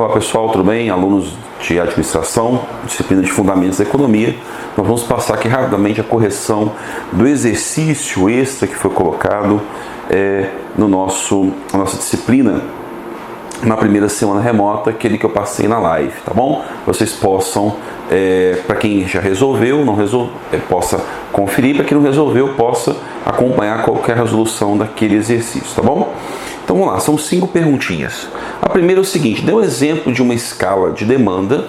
Olá pessoal, tudo bem? Alunos de administração, disciplina de fundamentos da economia. Nós vamos passar aqui rapidamente a correção do exercício extra que foi colocado na nossa disciplina na primeira semana remota, aquele que eu passei na live, tá bom? Vocês possam, para quem já resolveu, possa conferir, para quem não resolveu, possa acompanhar qualquer resolução daquele exercício, tá bom? Então vamos lá, são 5 perguntinhas. A primeira é o seguinte: dê um exemplo de uma escala de demanda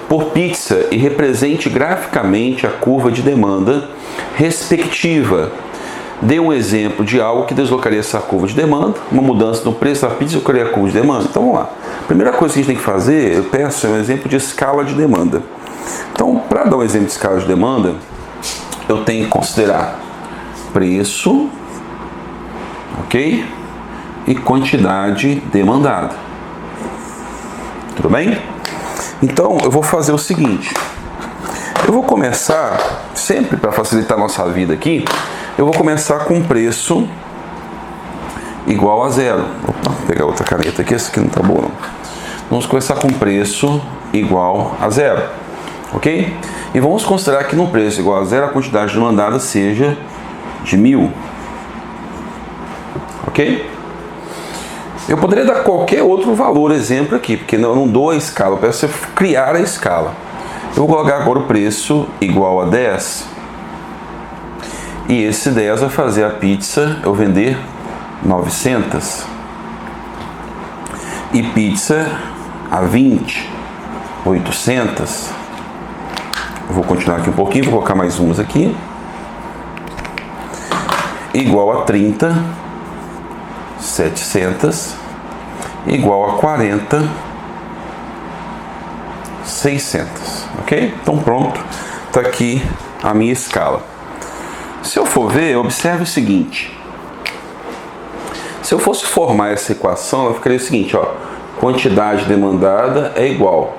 por pizza e represente graficamente a curva de demanda respectiva. Dê um exemplo de algo que deslocaria essa curva de demanda, uma mudança no preço da pizza deslocaria a curva de demanda. Então vamos lá. A primeira coisa que a gente tem que fazer, eu peço, é um exemplo de escala de demanda. Então, para dar um exemplo de escala de demanda, eu tenho que considerar preço, ok? E quantidade demandada. Tudo bem? Então, eu vou fazer o seguinte. Eu vou começar, sempre para facilitar a nossa vida aqui, eu vou começar com preço igual a zero. Opa, vou pegar outra caneta aqui, essa aqui não tá boa não. Vamos começar com preço igual a zero, ok? E vamos considerar que no preço igual a zero a quantidade demandada seja de 1000, ok? Eu poderia dar qualquer outro valor, exemplo aqui, porque eu não dou a escala, eu peço você criar a escala. Eu vou colocar agora o preço igual a 10. E esse 10 vai fazer a pizza eu vender 900. E pizza a 20, 800. Eu vou continuar aqui um pouquinho, vou colocar mais umas aqui. Igual a 30, 700. Igual a 40, 600. Ok? Então pronto, está aqui a minha escala. Se eu for ver, observe o seguinte. Se eu fosse formar essa equação, ela ficaria o seguinte, ó. Quantidade demandada é igual.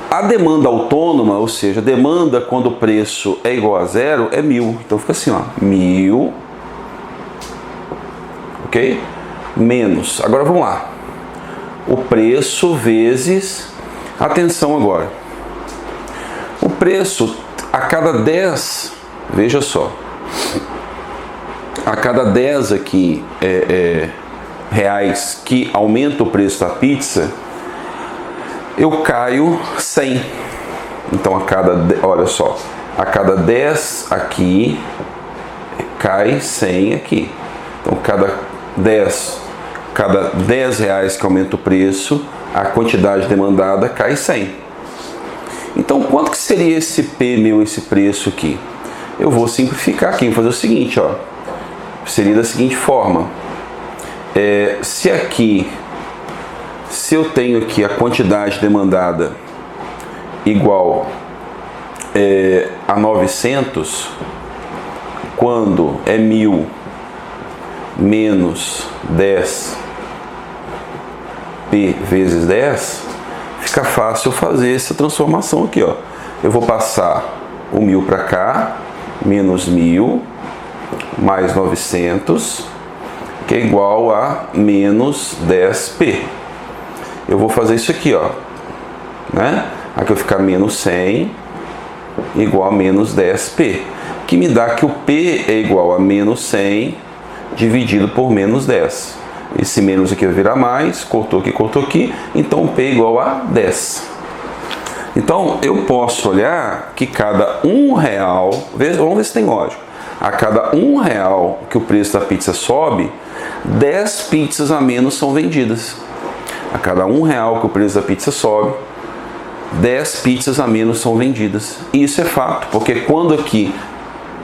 A demanda autônoma, ou seja, a demanda quando o preço é igual a zero, é 1000. Então fica assim, ó. 1000. Ok? Menos. Agora vamos lá. O preço vezes... Atenção agora. O preço a cada 10... Veja só, a cada 10 aqui reais que aumenta o preço da pizza, eu caio 100. Então olha só, a cada 10 aqui, cai 100 aqui. Então cada 10 reais que aumenta o preço, a quantidade demandada cai 100. Então quanto que seria esse P meu, esse preço aqui? Eu vou simplificar aqui, vou fazer o seguinte, ó. Seria da seguinte forma. Se eu tenho aqui a quantidade demandada igual a 900, quando é 1000 menos 10 P vezes 10, fica fácil fazer essa transformação aqui, ó. Eu vou passar o 1000 para cá, menos 1000, mais 900, que é igual a menos 10P. Eu vou fazer isso aqui, ó, né? Aqui vai ficar menos 100, igual a menos 10P, que me dá que o P é igual a menos 100, dividido por menos 10. Esse menos aqui vai virar mais, cortou aqui, então o P é igual a 10. Então, eu posso olhar que cada R$1, vamos ver se tem lógica, a cada R$1 que o preço da pizza sobe, 10 pizzas a menos são vendidas. A cada R$1 que o preço da pizza sobe, 10 pizzas a menos são vendidas. E isso é fato, porque quando aqui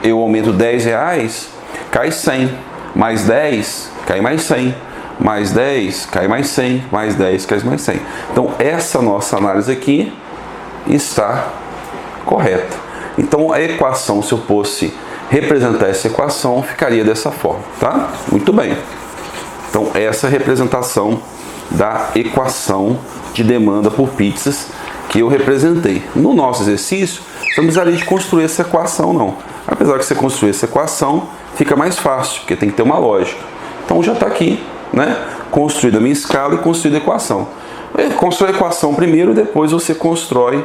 eu aumento R$10, cai 100, mais 10, cai mais 100, mais 10, cai mais 100, mais 10, cai mais 100. Então, essa nossa análise aqui está correta. Então a equação, se eu fosse representar essa equação, ficaria dessa forma, tá? Muito bem. Então essa é a representação da equação de demanda por pizzas que eu representei. No nosso exercício, você não precisaria de construir essa equação não. Apesar que você construir essa equação, fica mais fácil, porque tem que ter uma lógica. Então já está aqui, né? Construída a minha escala e construída a equação. Constrói a equação primeiro e depois você constrói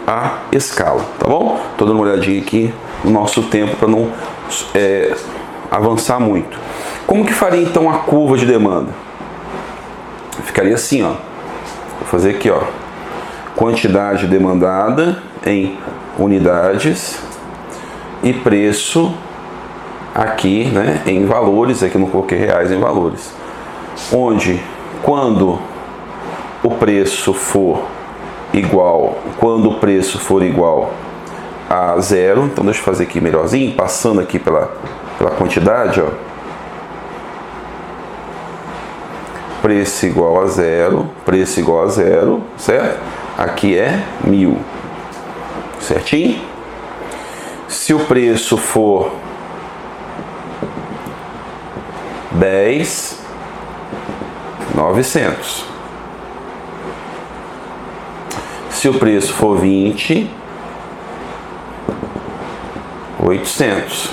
a escala, tá bom? Tô dando uma olhadinha aqui no nosso tempo para não avançar muito. Como que faria então a curva de demanda? Ficaria assim, ó. Vou fazer aqui, ó. Quantidade demandada em unidades e preço aqui, né, em valores. Aqui eu não coloquei reais, em valores. Onde, quando o preço for igual a zero, então deixa eu fazer aqui melhorzinho, passando aqui pela quantidade, ó. Preço igual a zero, certo? Aqui é 1.000, certinho? Se o preço for 10, 900. Se o preço for 20, 800.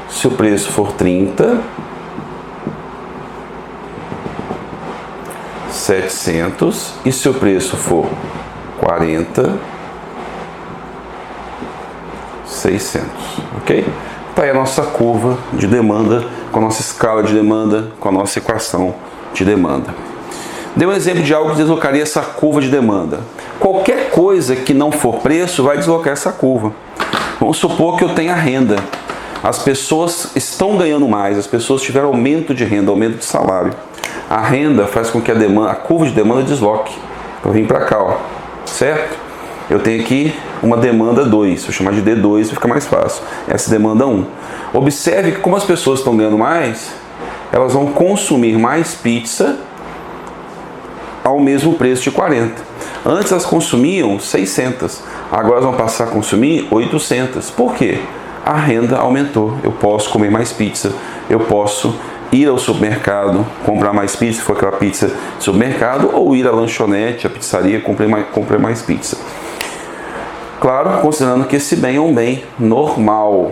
Se o preço for 30, 700. E se o preço for 40, 600. Ok? Tá aí a nossa curva de demanda, com a nossa escala de demanda, com a nossa equação de demanda. Dê um exemplo de algo que deslocaria essa curva de demanda. Qualquer coisa que não for preço vai deslocar essa curva. Vamos supor que eu tenha renda. As pessoas estão ganhando mais, as pessoas tiveram aumento de renda, aumento de salário. A renda faz com que a curva de demanda desloque. Eu vim para cá, ó, certo? Eu tenho aqui uma demanda 2, vou chamar de D2 para ficar mais fácil. Essa demanda 1. Observe que como as pessoas estão ganhando mais, elas vão consumir mais pizza ao mesmo preço de 40. Antes elas consumiam 600, agora elas vão passar a consumir 800. Por quê? A renda aumentou. Eu posso comer mais pizza, eu posso ir ao supermercado, comprar mais pizza, se for aquela pizza de supermercado, ou ir à lanchonete, à pizzaria, comprar mais pizza. Claro, considerando que esse bem é um bem normal.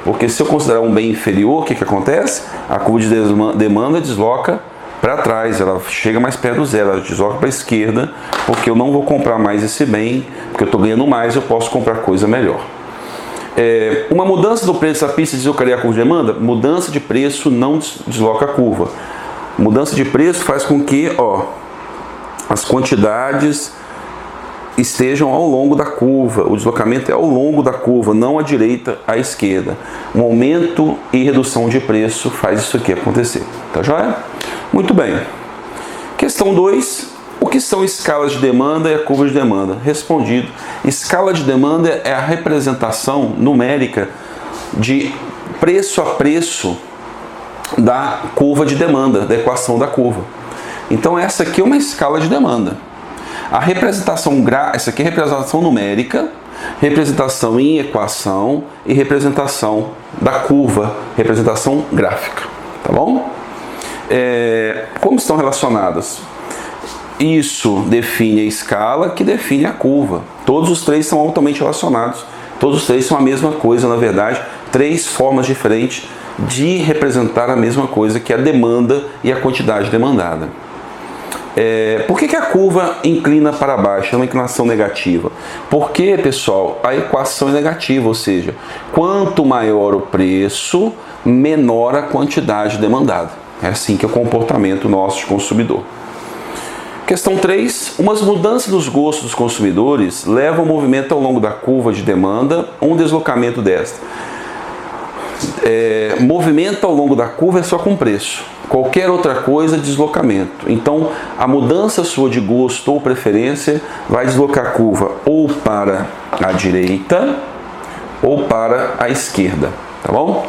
Porque se eu considerar um bem inferior, o que acontece? A curva de demanda desloca para trás, ela chega mais perto do zero, ela desloca para a esquerda, porque eu não vou comprar mais esse bem, porque eu estou ganhando mais, eu posso comprar coisa melhor. Uma mudança do preço da pizza deslocaria a curva de demanda? Mudança de preço não desloca a curva. Mudança de preço faz com que, ó, as quantidades estejam ao longo da curva. O deslocamento é ao longo da curva, não à direita, à esquerda. Um aumento e redução de preço faz isso aqui acontecer. Tá joia? Muito bem. Questão 2. O que são escalas de demanda e a curva de demanda? Respondido. Escala de demanda é a representação numérica de preço a preço da curva de demanda, da equação da curva. Então essa aqui é uma escala de demanda. A representação essa aqui é representação numérica, representação em equação e representação da curva, representação gráfica. Tá bom? Como estão relacionadas? Isso define a escala, que define a curva. Todos os três são altamente relacionados. Todos os três são a mesma coisa, na verdade. Três formas diferentes de representar a mesma coisa, que é a demanda e a quantidade demandada. Por que a curva inclina para baixo? É uma inclinação negativa. Porque, pessoal, a equação é negativa, ou seja, quanto maior o preço, menor a quantidade demandada. É assim que é o comportamento nosso de consumidor. Questão 3. Umas mudanças dos gostos dos consumidores levam ao movimento ao longo da curva de demanda, um deslocamento desta. Movimento ao longo da curva é só com preço. Qualquer outra coisa é deslocamento. Então, a mudança sua de gosto ou preferência vai deslocar a curva ou para a direita ou para a esquerda. Tá bom?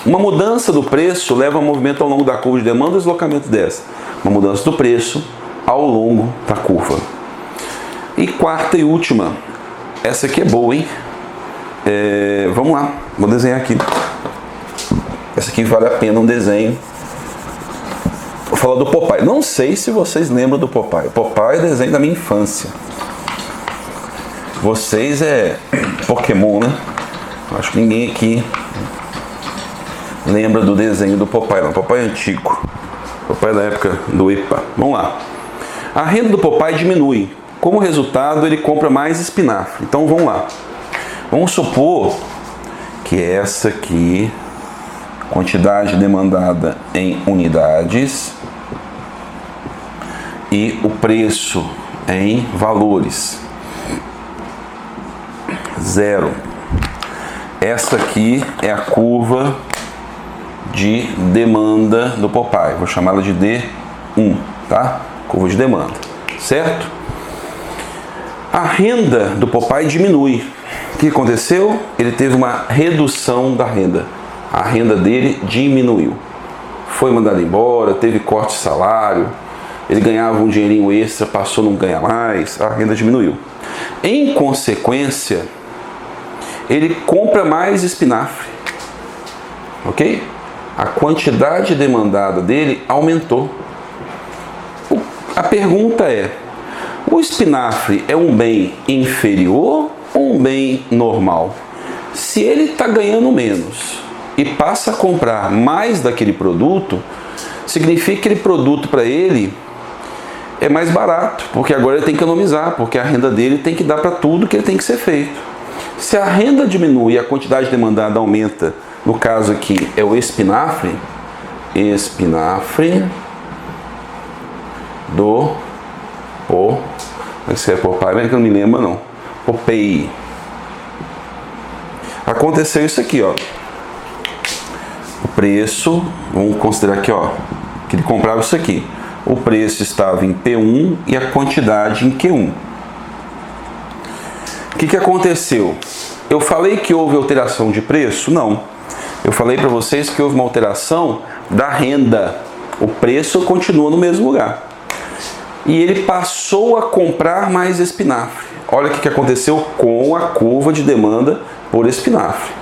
Uma mudança do preço leva ao movimento ao longo da curva de demanda e deslocamento dessa. Uma mudança do preço ao longo da curva. E quarta e última. Essa aqui é boa, hein? Vamos lá. Vou desenhar aqui. Essa aqui vale a pena um desenho. Vou falar do Popeye. Não sei se vocês lembram do Popeye. Popeye é desenho da minha infância. Vocês é Pokémon, né? Acho que ninguém aqui lembra do desenho do Popeye, não. Popeye é antigo. Popeye da época do EPA. Vamos lá. A renda do Popeye diminui. Como resultado, ele compra mais espinafre. Então vamos lá. Vamos supor que essa aqui, quantidade demandada em unidades e o preço em valores. 0. Essa aqui é a curva de demanda do Popeye. Vou chamá-la de D1, tá? Curva de demanda, certo? A renda do Popeye diminui. O que aconteceu? Ele teve uma redução da renda. A renda dele diminuiu. Foi mandado embora, teve corte de salário, ele ganhava um dinheirinho extra, passou a não ganhar mais, a renda diminuiu. Em consequência, ele compra mais espinafre, ok? A quantidade demandada dele aumentou. A pergunta é, o espinafre é um bem inferior ou um bem normal? Se ele está ganhando menos e passa a comprar mais daquele produto, significa que aquele produto para ele é mais barato, porque agora ele tem que economizar, porque a renda dele tem que dar para tudo que ele tem que ser feito. Se a renda diminui e a quantidade demandada aumenta, no caso aqui é o espinafre do esse é Popeye, mas que eu não me lembro não. Popeye. Aconteceu isso aqui, ó. O preço, vamos considerar aqui, ó, que ele comprava isso aqui. O preço estava em P1 e a quantidade em Q1. O que aconteceu? Eu falei que houve alteração de preço? Não. Eu falei para vocês que houve uma alteração da renda. O preço continua no mesmo lugar. E ele passou a comprar mais espinafre. Olha o que aconteceu com a curva de demanda por espinafre.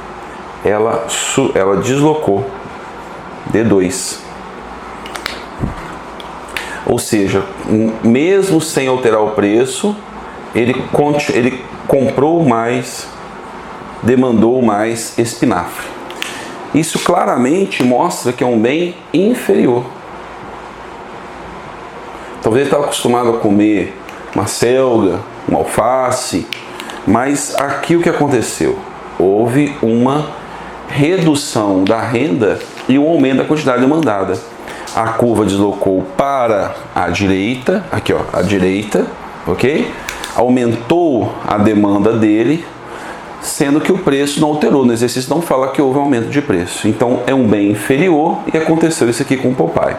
Ela deslocou. D2. Ou seja, mesmo sem alterar o preço, ele comprou mais, demandou mais espinafre. Isso claramente mostra que é um bem inferior. Talvez ele estava acostumado a comer uma selga, uma alface, mas aqui o que aconteceu? Houve uma redução da renda e um aumento da quantidade demandada. A curva deslocou para a direita, aqui ó, a direita, ok? Aumentou a demanda dele, sendo que o preço não alterou. No exercício não fala que houve um aumento de preço. Então é um bem inferior e aconteceu isso aqui com o Popeye.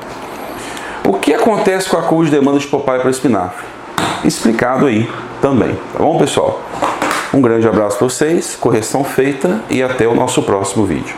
O que acontece com a curva de demanda de Popeye para espinafre? Explicado aí também, tá bom, pessoal? Um grande abraço para vocês, correção feita e até o nosso próximo vídeo.